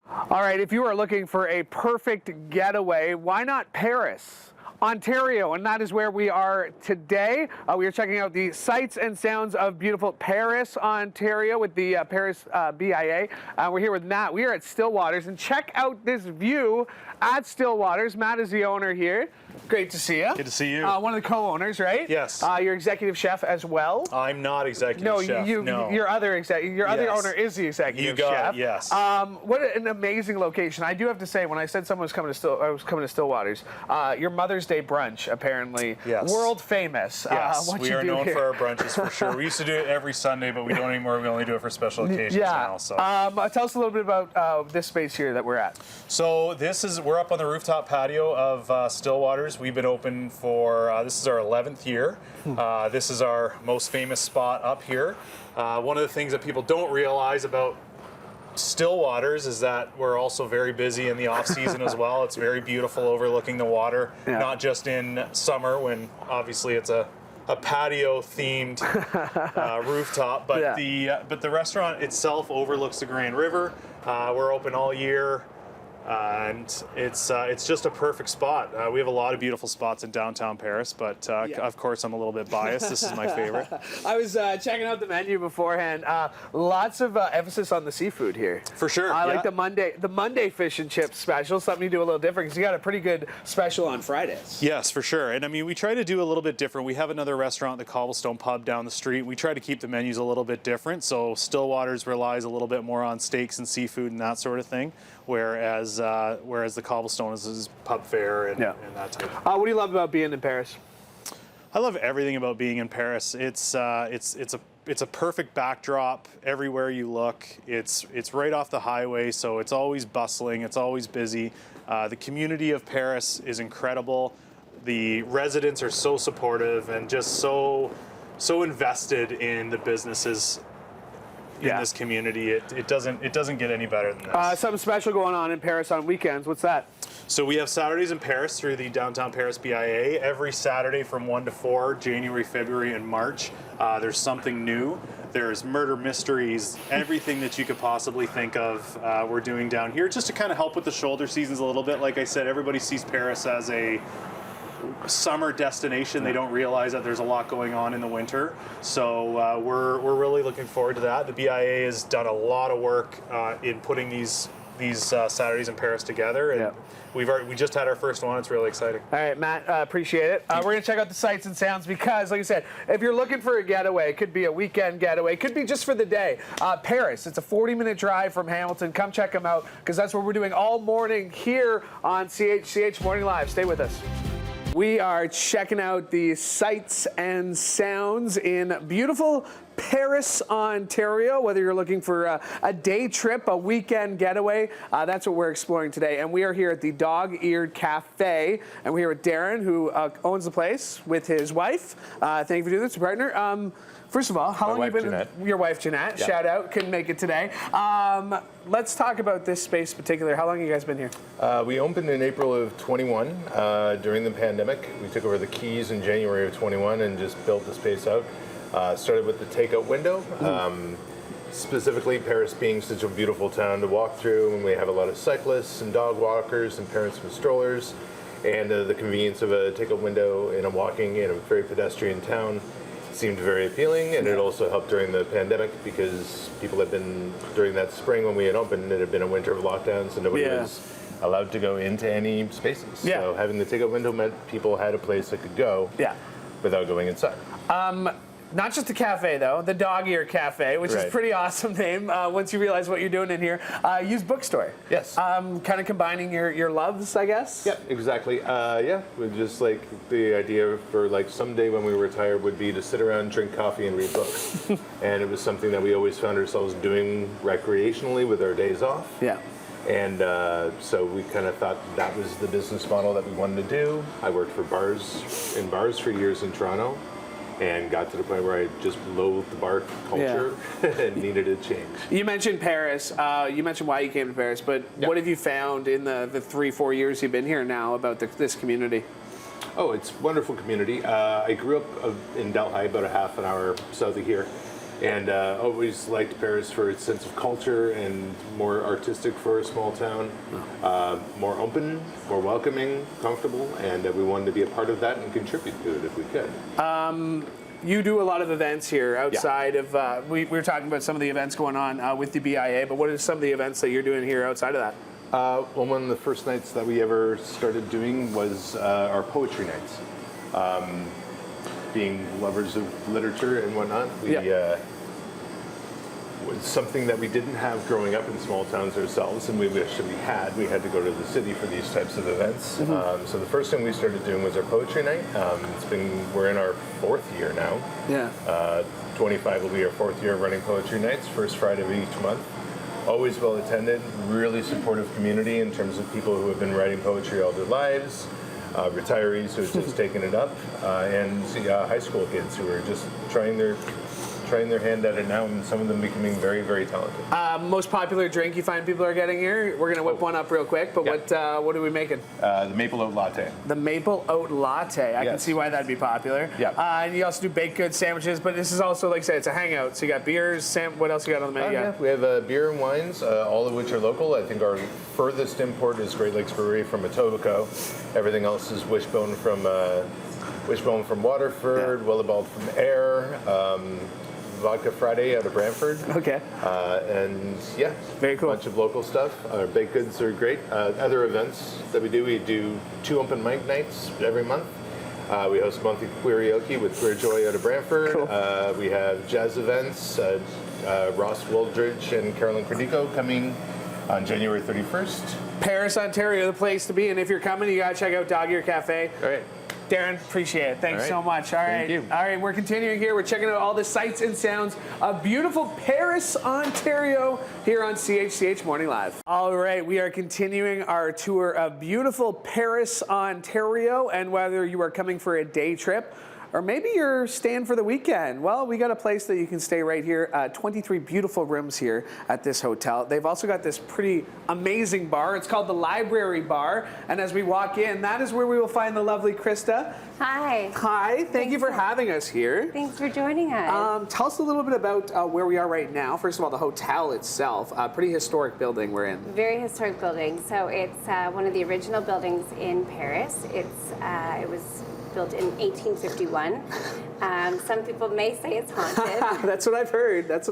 All right, if you are looking for a perfect getaway, why not Paris, Ontario? And that is where we are today. We are checking out the sights and sounds of beautiful Paris, Ontario with the Paris BIA. We're here with Matt. We are at Stillwaters, and check out this view at Stillwaters. Matt is the owner here. Great to see you. Good to see you. One of the co-owners, right? Yes. You're executive chef as well. I'm not executive chef. No, your other owner is the executive chef. Yes. What an amazing location. I do have to say, when I said someone was coming to Stillwaters, your Mother's Day brunch apparently world famous. Yes, we are known for our brunches for sure. We used to do it every Sunday, but we don't anymore. We only do it for special occasions now. So. Tell us a little bit about this space here that we're at. So we're up on the rooftop patio of Stillwaters. We've been open for, this is our 11th year. This is our most famous spot up here. One of the things that people don't realize about Stillwaters is that we're also very busy in the off season as well. It's very beautiful overlooking the water, not just in summer when obviously it's a patio themed rooftop, but the restaurant itself overlooks the Grand River. We're open all year. And it's just a perfect spot. We have a lot of beautiful spots in downtown Paris, but of course I'm a little bit biased. This is my favorite. I was checking out the menu beforehand. Lots of emphasis on the seafood here. For sure. I like the Monday fish and chips special. Something you do a little different because you got a pretty good special on Fridays. Yes, for sure. And I mean, we try to do a little bit different. We have another restaurant, the Cobblestone Pub down the street. We try to keep the menus a little bit different. So Stillwaters relies a little bit more on steaks and seafood and that sort of thing, whereas the Cobblestone is pub fare and that type of thing. What do you love about being in Paris? I love everything about being in Paris. It's a perfect backdrop everywhere you look. It's right off the highway, so it's always bustling. It's always busy. The community of Paris is incredible. The residents are so supportive and just so invested in the businesses in this community. It doesn't get any better than this. Something special going on in Paris on weekends. What's that? So we have Saturdays in Paris through the Downtown Paris BIA. Every Saturday from 1 to 4, January, February, and March. There's something new. There's murder mysteries, everything that you could possibly think of we're doing down here, just to kind of help with the shoulder seasons a little bit. Like I said, everybody sees Paris as a summer destination. They don't realize that there's a lot going on in the winter. So we're really looking forward to that. The BIA has done a lot of work in putting these Saturdays in Paris together, and we just had our first one. It's really exciting. All right, Matt, appreciate it. We're going to check out the sights and sounds because, like I said, if you're looking for a getaway, it could be a weekend getaway, it could be just for the day. Paris, it's a 40-minute drive from Hamilton. Come check them out because that's what we're doing all morning here on CH Morning Live. Stay with us. We are checking out the sights and sounds in beautiful Paris, Ontario. Whether you're looking for a day trip, a weekend getaway, that's what we're exploring today. And we are here at the Dog-Eared Cafe, and we're here with Darren, who owns the place with his wife. Thank you for doing this, partner. First of all, how long have you been? Jeanette. Your wife, Jeanette. Yeah. Shout out. Couldn't make it today. Let's talk about this space in particular. How long have you guys been here? We opened in April of 21 during the pandemic. We took over the keys in January of 21 and just built the space out. Started with the takeout window. Specifically, Paris being such a beautiful town to walk through, and we have a lot of cyclists and dog walkers and parents with strollers, and the convenience of a takeout window in a walking in a very pedestrian town seemed very appealing, and it also helped during the pandemic because people had been, during that spring when we had opened, it had been a winter of lockdowns, so nobody was allowed to go into any spaces. So having the takeout window meant people had a place that could go without going inside. Not just a cafe, though, the Dog-Eared Cafe, which is a pretty awesome name once you realize what you're doing in here. Used bookstore. Yes. Kind of combining your loves, I guess? Yeah, exactly. We just like the idea for like someday when we retire would be to sit around, drink coffee, and read books. And it was something that we always found ourselves doing recreationally with our days off. Yeah. And so we kind of thought that was the business model that we wanted to do. I worked for bars for years in Toronto, and got to the point where I just loathed the bar culture and needed a change. You mentioned Paris. You mentioned why you came to Paris, but what have you found in the 3-4 years you've been here now about this community? Oh, it's a wonderful community. I grew up in Delhi, about a half an hour south of here. And always liked Paris for its sense of culture and more artistic for a small town, more open, more welcoming, comfortable, and we wanted to be a part of that and contribute to it if we could. You do a lot of events here outside of, we were talking about some of the events going on with the BIA, but what are some of the events that you're doing here outside of that? Well, one of the first nights that we ever started doing was our poetry nights. Being lovers of literature and whatnot, was something that we didn't have growing up in small towns ourselves, and we wish that we had. We had to go to the city for these types of events. So the first thing we started doing was our poetry night. We're in our 4th year now. 25 will be our 4th year of running poetry nights, first Friday of each month. Always well attended, really supportive community in terms of people who have been writing poetry all their lives, retirees who have just taken it up, and high school kids who are just trying their hand at it now, and some of them becoming very, very talented. Most popular drink you find people are getting here? We're going to whip one up real quick, but what are we making? The maple oat latte. The maple oat latte. I can see why that'd be popular. And you also do baked goods, sandwiches, but this is also, like I said, it's a hangout. So you got beers, what else you got on the menu? We have beer and wines, all of which are local. I think our furthest import is Great Lakes Brewery from Etobicoke. Everything else is Wishbone from Waterford, Willibald from Ayr, Vodka Friday out of Brantford. Okay. And very cool. A bunch of local stuff. Our baked goods are great. Other events that we do 2 open mic nights every month. We host monthly karaoke with Queer Joy out of Brantford. Cool. We have jazz events. Ross Wooldridge and Carolyn Credico coming on January 31st. Paris, Ontario, the place to be. And if you're coming, you got to check out Dog Ear Cafe. All right. Darren, appreciate it. Thanks so much. All right. Thank you. All right, we're continuing here. We're checking out all the sights and sounds of beautiful Paris, Ontario here on CHCH Morning Live. All right, we are continuing our tour of beautiful Paris, Ontario, and whether you are coming for a day trip or maybe you're staying for the weekend, well, we got a place that you can stay right here. 23 beautiful rooms here at this hotel. They've also got this pretty amazing bar. It's called the Library Bar. And as we walk in, that is where we will find the lovely Krista. Hi. Hi, thank you for having us here. Thanks for joining us. Tell us a little bit about where we are right now. First of all, the hotel itself, a pretty historic building we're in. Very historic building. So it's one of the original buildings in Paris. It was built in 1851. Some people may say it's haunted. That's what I've heard. But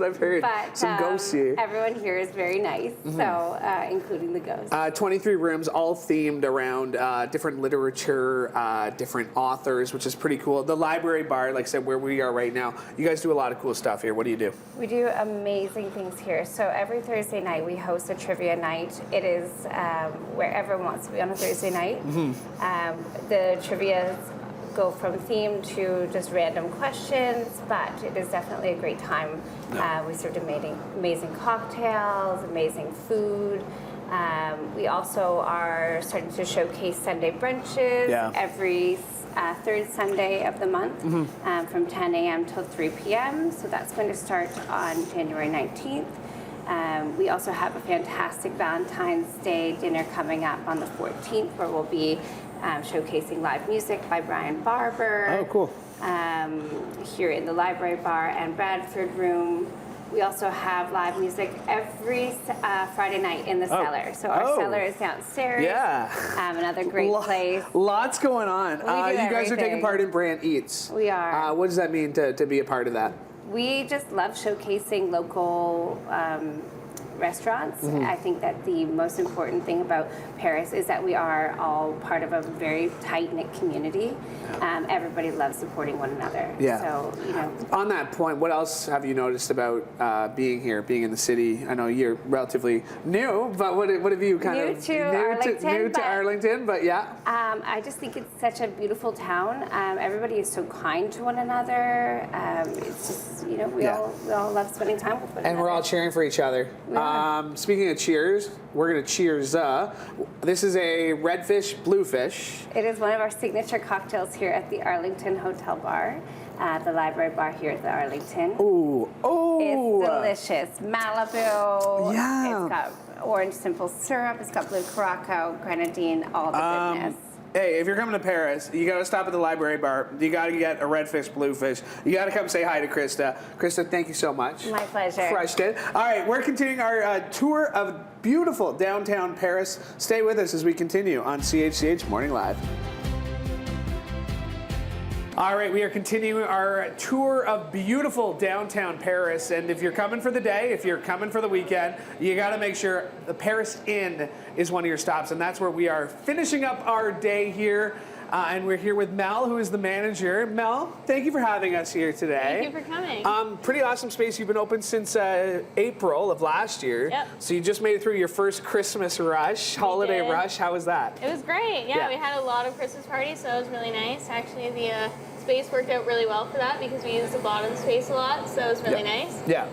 some ghosts here. Everyone here is very nice, so including the ghosts. 23 rooms, all themed around different literature, different authors, which is pretty cool. The Library Bar, like I said, where we are right now, you guys do a lot of cool stuff here. What do you do? We do amazing things here. So every Thursday night we host a trivia night. It is where everyone wants to be on a Thursday night. The trivia go from theme to just random questions, but it is definitely a great time. We served amazing cocktails, amazing food. We also are starting to showcase Sunday brunches every third Sunday of the month from 10 a.m. till 3 p.m. So that's going to start on January 19th. We also have a fantastic Valentine's Day dinner coming up on the 14th where we'll be showcasing live music by Brian Barber. Oh, cool. Here in the Library Bar and Bradford Room. We also have live music every Friday night in the cellar. So our cellar is downstairs. Another great place. Lots going on. You guys are taking part in Brand Eats. We are. What does that mean to be a part of that? We just love showcasing local restaurants. I think that the most important thing about Paris is that we are all part of a very tight-knit community. Everybody loves supporting one another. So, On that point, what else have you noticed about being here, being in the city? I know you're relatively new, but what have you new to Arlington, but I just think it's such a beautiful town. Everybody is so kind to one another. It's just, we all love spending time with one another. And we're all cheering for each other. Speaking of cheers, we're going to cheers. This is a redfish, bluefish. It is one of our signature cocktails here at the Arlington Hotel Bar, the Library Bar here at the Arlington. Ooh. It's delicious. Malibu. Yeah. It's got orange simple syrup. It's got blue Curaçao, grenadine, all the goodness. hey, if you're coming to Paris, you got to stop at the library bar. You got to get a red fish, blue fish. You got to come say hi to Krista. Krista, thank you so much. My pleasure. Crushed it. All right, we're continuing our tour of beautiful downtown Paris. Stay with us as we continue on CHCH Morning Live. All right, we are continuing our tour of beautiful downtown Paris. And if you're coming for the day, if you're coming for the weekend, you got to make sure the Paris Inn is one of your stops. And that's where we are finishing up our day here. And we're here with Mel, who is the manager. Mel, thank you for having us here today. Thank you for coming. Pretty awesome space. You've been open since April of last year. Yep. So you just made it through your first Christmas rush, holiday rush. How was that? It was great. Yeah, we had a lot of Christmas parties, so it was really nice. Actually, the space worked out really well for that because we used the bottom space a lot, so it was really nice. Yeah.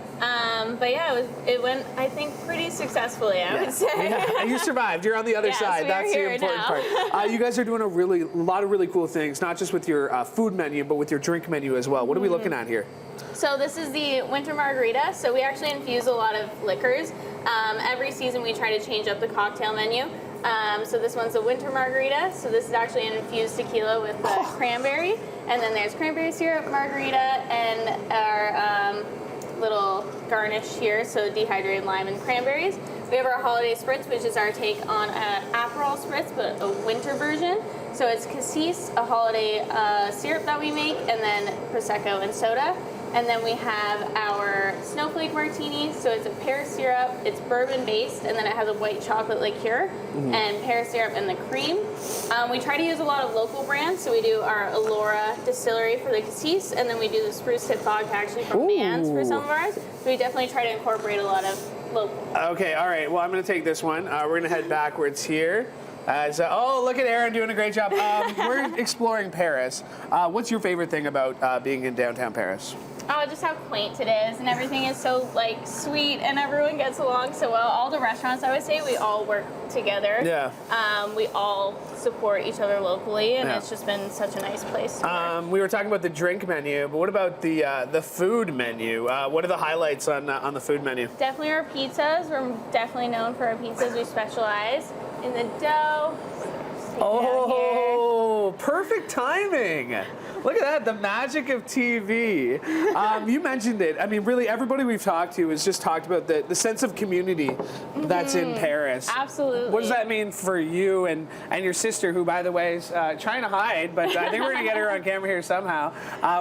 But yeah, it went, I think, pretty successfully, I would say. Yeah, you survived. You're on the other Yes, side. we are That's the here important now. part. You guys are doing a lot of really cool things, not just with your food menu, but with your drink menu as well. What are we looking at here? So this is the winter margarita. So we actually infuse a lot of liquors. Every season we try to change up the cocktail menu. So this one's a winter margarita. So this is actually an infused tequila with cranberry. And then there's cranberry syrup margarita and our little garnish here. So dehydrated lime and cranberries. We have our holiday spritz, which is our take on an Aperol spritz, but a winter version. So it's cassis, a holiday syrup that we make, and then Prosecco and soda. And then we have our snowflake martini. So it's a pear syrup, it's bourbon based, and then it has a white chocolate liqueur and pear syrup and the cream. We try to use a lot of local brands. So we do our Elora distillery for the cassis, and then we do the spruce tip vodka actually from Mans for some of ours. So we definitely try to incorporate a lot of local. Okay, all right. Well, I'm going to take this one. We're going to head backwards here. Oh, look at Aaron doing a great job. We're exploring Paris. What's your favorite thing about being in downtown Paris? Oh, just how quaint it is, and everything is so like sweet, and everyone gets along so well. All the restaurants, I would say, we all work together. Yeah. We all support each other locally, and it's just been such a nice place to work. We were talking about the drink menu, but what about the food menu? What are the highlights on the food menu? Definitely our pizzas. We're definitely known for our pizzas. We specialize in the dough. Oh, perfect timing. Look at that, the magic of TV. You mentioned it. I mean, really, everybody we've talked to has just talked about the sense of community that's in Paris. Absolutely. What does that mean for you and your sister, who, by the way, is trying to hide, but I think we're going to get her on camera here somehow.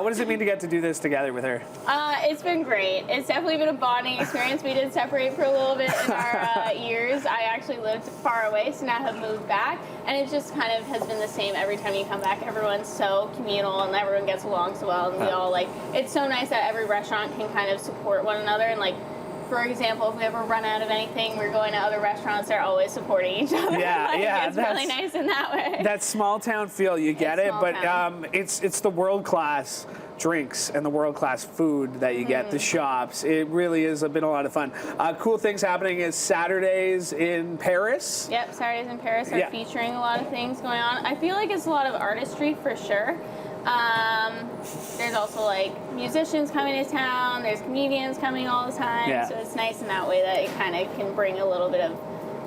What does it mean to get to do this together with her? It's been great. It's definitely been a bonding experience. We did separate for a little bit in our years. I actually lived far away, so now have moved back, and it just kind of has been the same every time you come back. Everyone's so communal, and everyone gets along so well, and we all it's so nice that every restaurant can kind of support one another, and for example, if we ever run out of anything, we're going to other restaurants, they're always supporting each other. Yeah, it's really nice in that way. That small town feel, you get it, but it's the world-class drinks and the world-class food that you get, the shops. It really has been a lot of fun. Cool things happening is Saturdays in Paris. Yep, Saturdays in Paris are featuring a lot of things going on. I feel like it's a lot of artistry for sure. There's also musicians coming to town, there's comedians coming all the time, so it's nice in that way that it kind of can bring a little bit of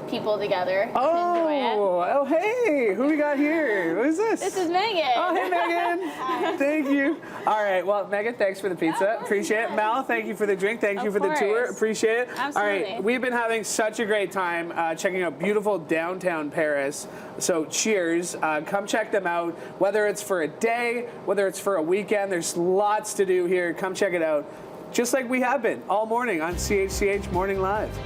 people together and enjoy it. Oh, hey, who we got here? Who is this? This is Megan. Oh, hey, Megan. Thank you. All right, well, Megan, thanks for the pizza. Appreciate it. Mel, thank you for the drink. Thank you for the tour. Appreciate it. Absolutely. All right, we've been having such a great time checking out beautiful downtown Paris. So cheers. Come check them out. Whether it's for a day, whether it's for a weekend, there's lots to do here. Come check it out. Just like we have been all morning on CHCH Morning Live.